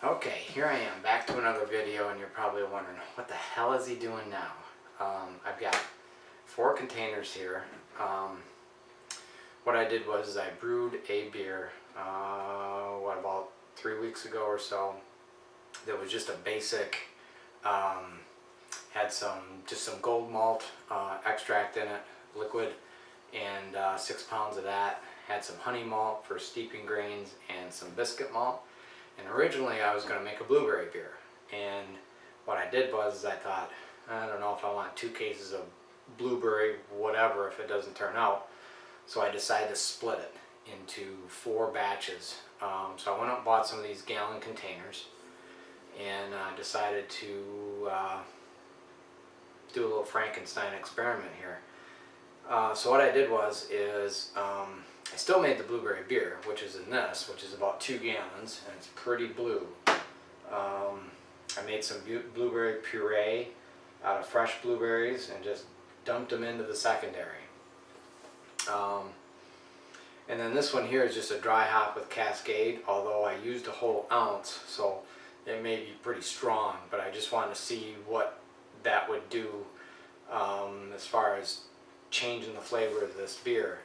Okay, here I am, back to another video, and you're probably wondering, what the hell is he doing now? I've got 4 containers here. What I did was I brewed a beer, about 3 weeks ago or so, that was just a basic, had just some gold malt extract in it, liquid, and 6 pounds of that. Had some honey malt for steeping grains and some biscuit malt. And originally I was going to make a blueberry beer, and what I did was I thought, I don't know if I want 2 cases of blueberry whatever if it doesn't turn out, so I decided to split it into 4 batches. So I went out and bought some of these gallon containers and decided to do a little Frankenstein experiment here. So what I did was I still made the blueberry beer, which is in this, which is about 2 gallons, and it's pretty blue. I made some blueberry puree out of fresh blueberries and just dumped them into the secondary. And then this one here is just a dry hop with Cascade, although I used a whole ounce, so it may be pretty strong, but I just wanted to see what that would do as far as changing the flavor of this beer.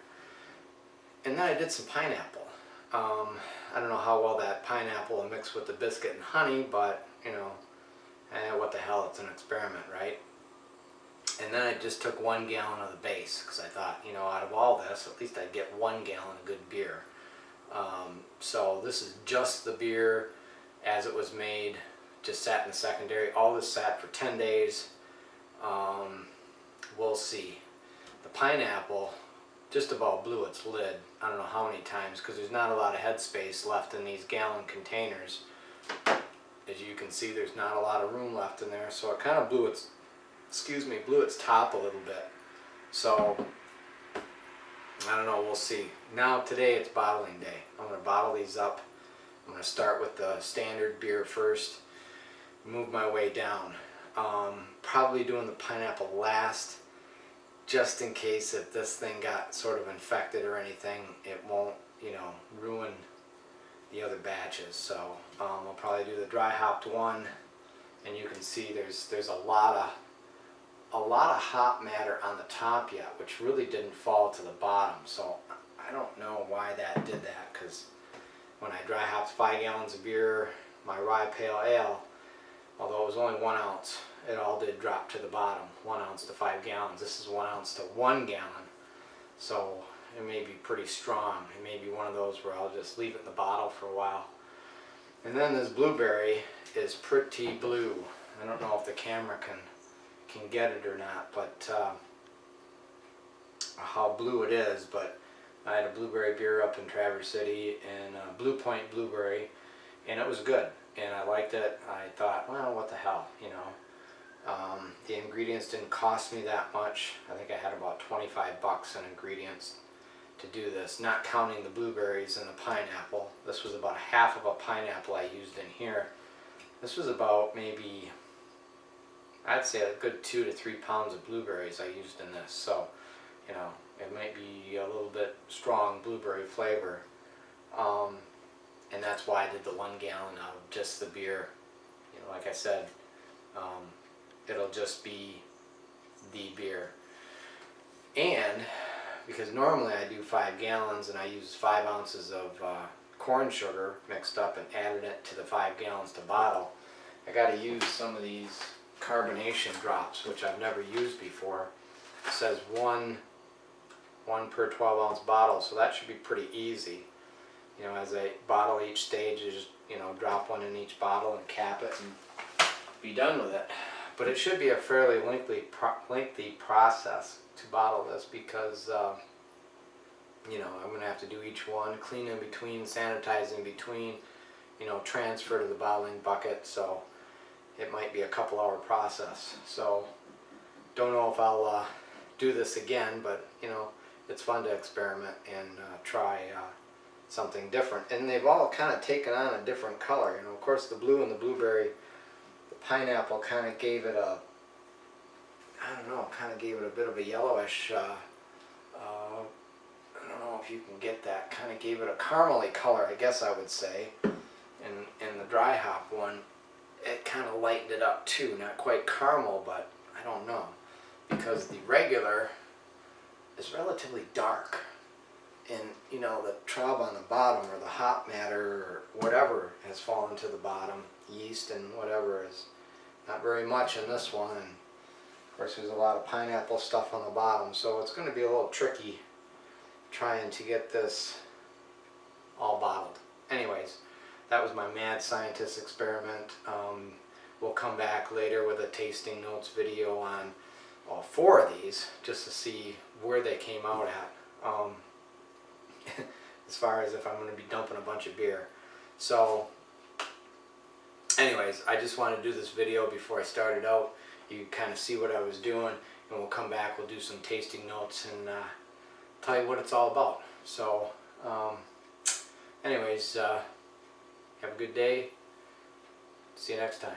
And then I did some pineapple. I don't know how well that pineapple will mix with the biscuit and honey, but you know, what the hell, it's an experiment, right? And then I just took 1 gallon of the base, because I thought, you know, out of all this, at least I'd get 1 gallon of good beer. So this is just the beer as it was made, just sat in the secondary. All this sat for 10 days. We'll see. The pineapple just about blew its lid, I don't know how many times, because there's not a lot of headspace left in these gallon containers. As you can see, there's not a lot of room left in there, so it kind of blew its top a little bit. So I don't know, we'll see. Now today it's bottling day. I'm going to bottle these up. I'm going to start with the standard beer first, move my way down. Probably doing the pineapple last, just in case if this thing got sort of infected or anything, it won't, you know, ruin the other batches. So I'll probably do the dry hopped one, and you can see there's a lot of hop matter on the top yet, which really didn't fall to the bottom. So I don't know why that did that, because when I dry hopped 5 gallons of beer, my rye pale ale, although it was only 1 ounce, it all did drop to the bottom. 1 ounce to 5 gallons. This is 1 ounce to 1 gallon. So it may be pretty strong. It may be one of those where I'll just leave it in the bottle for a while. And then this blueberry is pretty blue. I don't know if the camera can get it or not, but how blue it is. But I had a blueberry beer up in Traverse City, and Blue Point blueberry, and it was good. And I liked it. I thought, well, what the hell, you know. The ingredients didn't cost me that much. I think I had about 25 bucks in ingredients to do this, not counting the blueberries and the pineapple. This was about half of a pineapple I used in here. This was about maybe, I'd say a good 2 to 3 pounds of blueberries I used in this. So, you know, it might be a little bit strong blueberry flavor. And that's why I did the 1 gallon of just the beer. You know, like I said, it'll just be the beer. And because normally I do 5 gallons and I use 5 ounces of corn sugar mixed up and added it to the 5 gallons to bottle, I got to use some of these carbonation drops, which I've never used before. It says one per 12 ounce bottle, so that should be pretty easy. You know, as I bottle each stage, you just, you know, drop one in each bottle and cap it and be done with it. But it should be a fairly lengthy process to bottle this, because you know, I'm going to have to do each one, clean in between, sanitize in between, you know, transfer to the bottling bucket. So it might be a couple-hour process. So don't know if I'll do this again, but you know, it's fun to experiment and try something different. And they've all kind of taken on a different color. You know, of course, the blue and the blueberry, the pineapple kind of gave it a, I don't know, kind of gave it a bit of a yellowish, I don't know if you can get that, kind of gave it a caramely color, I guess I would say. And the dry hop one, it kind of lightened it up too. Not quite caramel, but I don't know, because the regular is relatively dark, and you know, the trub on the bottom, or the hop matter, or whatever has fallen to the bottom, yeast and whatever, is not very much in this one. And of course there's a lot of pineapple stuff on the bottom, so it's going to be a little tricky trying to get this all bottled. Anyways, that was my mad scientist experiment. We'll come back later with a tasting notes video on all 4 of these, just to see where they came out at, as far as if I'm going to be dumping a bunch of beer. So anyways, I just wanted to do this video before I started out. You kind of see what I was doing, and we'll come back, we'll do some tasting notes, and tell you what it's all about. So anyways, have a good day. See you next time.